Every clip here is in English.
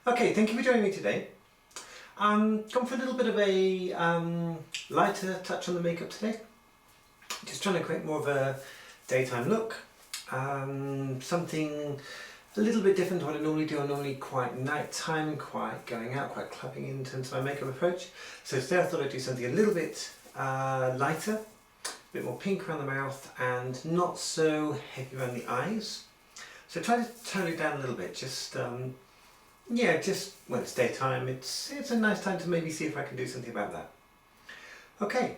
Okay, thank you for joining me today. Gone for a little bit of a lighter touch on the makeup today. Just trying to create more of a daytime look. Something a little bit different to what I normally do. I'm normally quite nighttime, quite going out, quite clubbing in terms of my makeup approach. So today I thought I'd do something a little bit lighter, a bit more pink around the mouth and not so heavy around the eyes. So try to tone it down a little bit, just just when it's daytime, it's a nice time to maybe see if I can do something about that. Okay,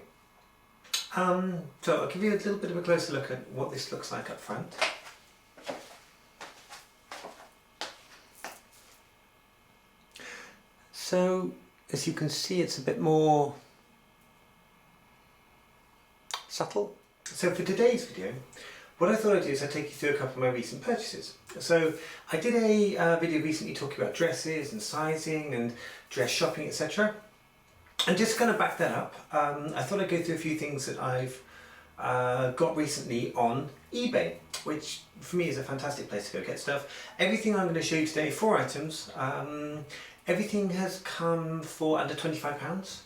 so I'll give you a little bit of a closer look at what this looks like up front. So as you can see, it's a bit more subtle. So for today's video, what I thought I'd do is I'd take you through a couple of my recent purchases. So I did a video recently talking about dresses and sizing and dress shopping, etc. And just kind of back that up, I thought I'd go through a few things that I've got recently on eBay, which for me is a fantastic place to go get stuff. Everything I'm going to show you today, 4 items, everything has come for under £25.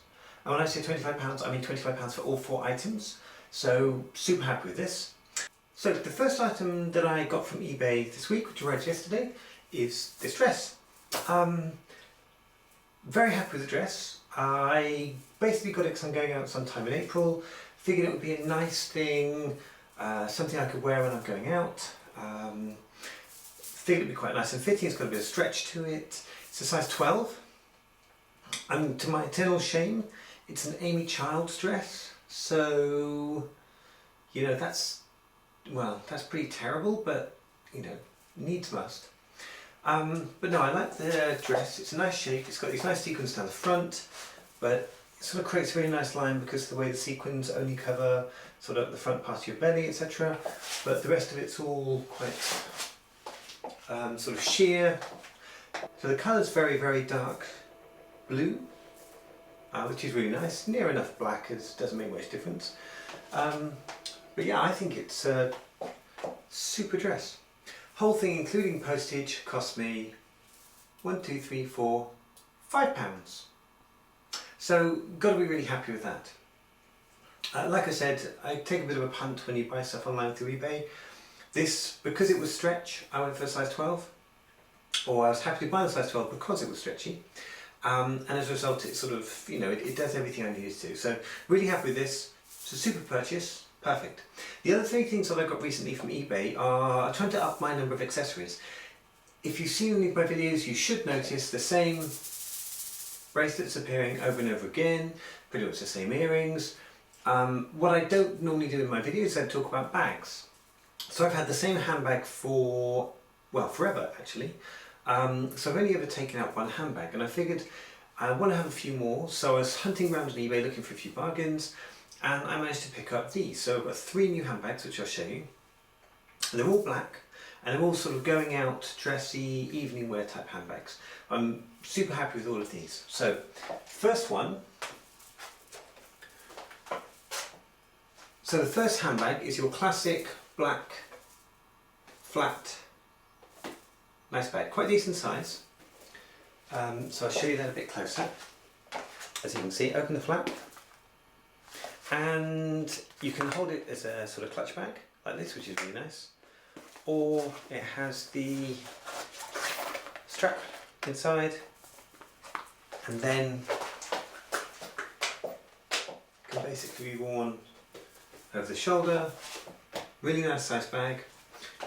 And when I say £25, I mean £25 for all 4 items. So super happy with this. So the first item that I got from eBay this week, which arrived yesterday, is this dress. Very happy with the dress. I basically got it because I'm going out sometime in April. Figured it would be a nice thing, something I could wear when I'm going out. Figured it would be quite nice and fitting. It's got a bit of stretch to it. It's a size 12. And to my eternal shame, it's an Amy Childs dress. So, you know, that's pretty terrible, but you know, needs must. But no, I like the dress. It's a nice shape. It's got these nice sequins down the front, but it sort of creates a really nice line because of the way the sequins only cover sort of the front part of your belly, etc. But the rest of it's all quite sort of sheer. So the colour's very, very dark blue, which is really nice. Near enough black as doesn't make much difference. But yeah, I think it's a super dress. Whole thing, including postage, cost me £5. So, got to be really happy with that. Like I said, I take a bit of a punt when you buy stuff online through eBay. This, because it was stretch, I went for a size 12. Or I was happy to buy the size 12 because it was stretchy. And as a result, it sort of, you know, it does everything I needed to. So, really happy with this. It's a super purchase. Perfect. The other 3 things that I got recently from eBay are trying to up my number of accessories. If you've seen any of my videos, you should notice the same bracelets appearing over and over again, pretty much the same earrings. What I don't normally do in my videos is I talk about bags. So I've had the same handbag for, well, forever actually. So I've only ever taken out 1 handbag, and I figured I want to have a few more. So I was hunting around on eBay looking for a few bargains. And I managed to pick up these. So I've got 3 new handbags, which I'll show you. And they're all black, and they're all sort of going out, dressy, evening wear type handbags. I'm super happy with all of these. So, first one. So the first handbag is your classic black, flat, nice bag. Quite decent size. So I'll show you that a bit closer. As you can see, open the flap. And you can hold it as a sort of clutch bag, like this, which is really nice. Or it has the strap inside, and then can basically be worn over the shoulder. Really nice size bag.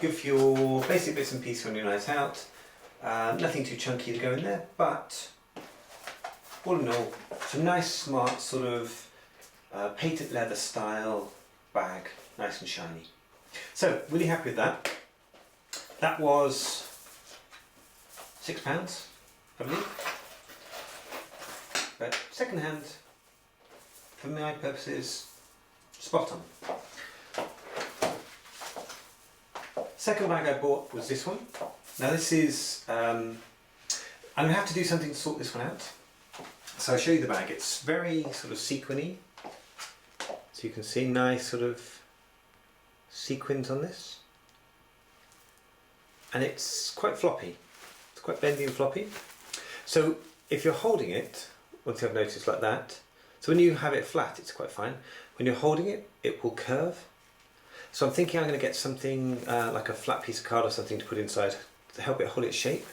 Good for your basic bits and pieces on your night out. Nothing too chunky to go in there, but all in all, it's a nice, smart sort of patent leather style bag, nice and shiny. So really happy with that. That was £6, I believe. But second hand, for my purposes, spot on. Second bag I bought was this one. Now this is, I'm going to have to do something to sort this one out. So I'll show you the bag. It's very sort of sequiny. So you can see nice sort of sequins on this. And it's quite floppy. It's quite bendy and floppy. So if you're holding it, one thing I've noticed like that, so when you have it flat it's quite fine. When you're holding it, it will curve. So I'm thinking I'm going to get something like a flat piece of card or something to put inside to help it hold its shape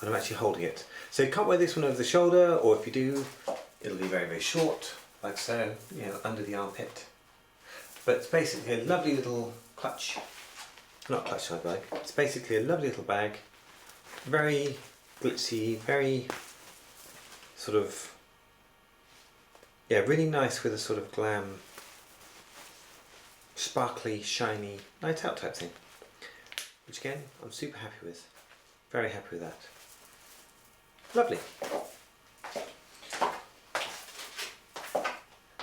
when I'm actually holding it. So you can't wear this one over the shoulder, or if you do, it'll be very, very short, like so, you know, under the armpit. But it's basically a lovely little clutch, not clutch side bag, it's basically a lovely little bag, very glitzy, very sort of, yeah, really nice with a sort of glam, sparkly, shiny, night out type thing. Which again, I'm super happy with. Very happy with that. Lovely.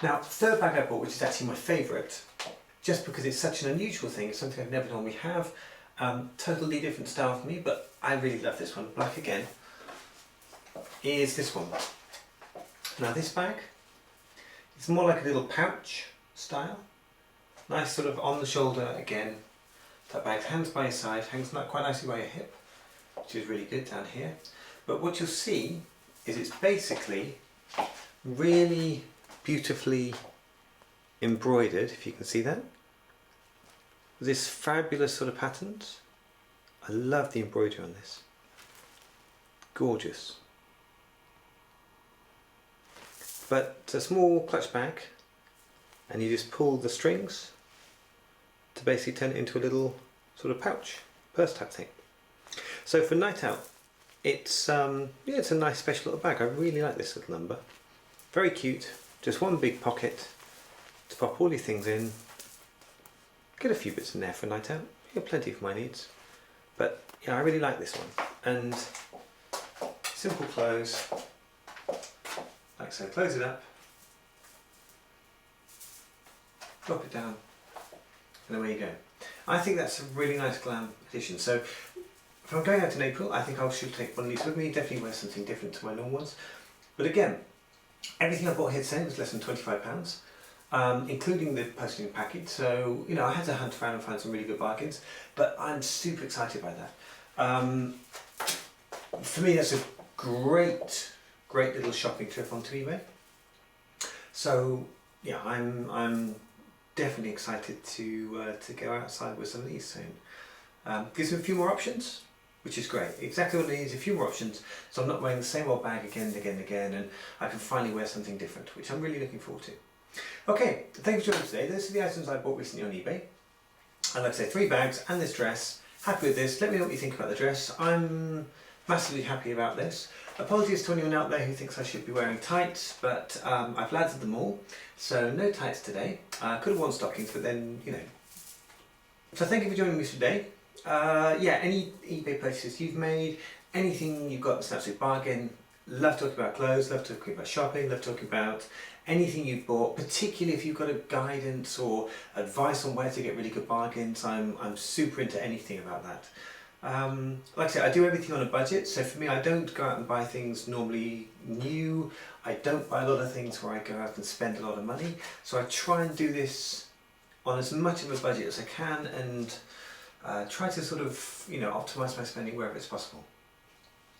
Now, third bag I bought, which is actually my favourite, just because it's such an unusual thing, it's something I've never normally have. Totally different style for me, but I really love this one. Black again. Is this one. Now this bag, it's more like a little pouch style. Nice sort of on the shoulder again. That bag hangs by your side, hangs quite nicely by your hip, which is really good down here. But what you'll see is it's basically really beautifully embroidered, if you can see that. This fabulous sort of patterns. I love the embroidery on this. Gorgeous. But it's a small clutch bag, and you just pull the strings to basically turn it into a little sort of pouch, purse type thing. So for night out, it's yeah, it's a nice special little bag. I really like this little number. Very cute. Just one big pocket to pop all your things in. Get a few bits in there for night out. You have plenty for my needs. But yeah, I really like this one. And simple close, like so. Close it up, drop it down, and away you go. I think that's a really nice glam addition. So if I'm going out in April, I think I should take one of these with me. Definitely wear something different to my normal ones. But again, everything I bought here today was less than £25, including the postage and package. So, you know, I had to hunt around and find some really good bargains, but I'm super excited by that. For me, that's a great little shopping trip onto eBay. So, yeah, I'm definitely excited to go outside with some of these soon. Gives me a few more options, which is great. Exactly what it is, a few more options, so I'm not wearing the same old bag again and again and again, and I can finally wear something different, which I'm really looking forward to. Okay, thank you for joining us today. Those are the items I bought recently on eBay. And like I say, 3 bags and this dress. Happy with this. Let me know what you think about the dress. I'm massively happy about this. Apologies to anyone out there who thinks I should be wearing tights, but I've laddered them all, so no tights today. I could have worn stockings, but then, you know. So thank you for joining me today. Yeah, any eBay purchases you've made, anything you've got that's an absolute bargain. Love talking about clothes, love talking about shopping, love talking about anything you've bought, particularly if you've got a guidance or advice on where to get really good bargains. I'm super into anything about that. Like I said, I do everything on a budget, so for me I don't go out and buy things normally new. I don't buy a lot of things where I go out and spend a lot of money, so I try and do this on as much of a budget as I can, and try to sort of, you know, optimise my spending wherever it's possible.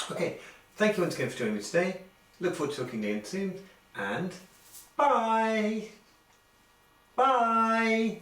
Okay, thank you once again for joining me today. Look forward to talking again soon, and bye! Bye!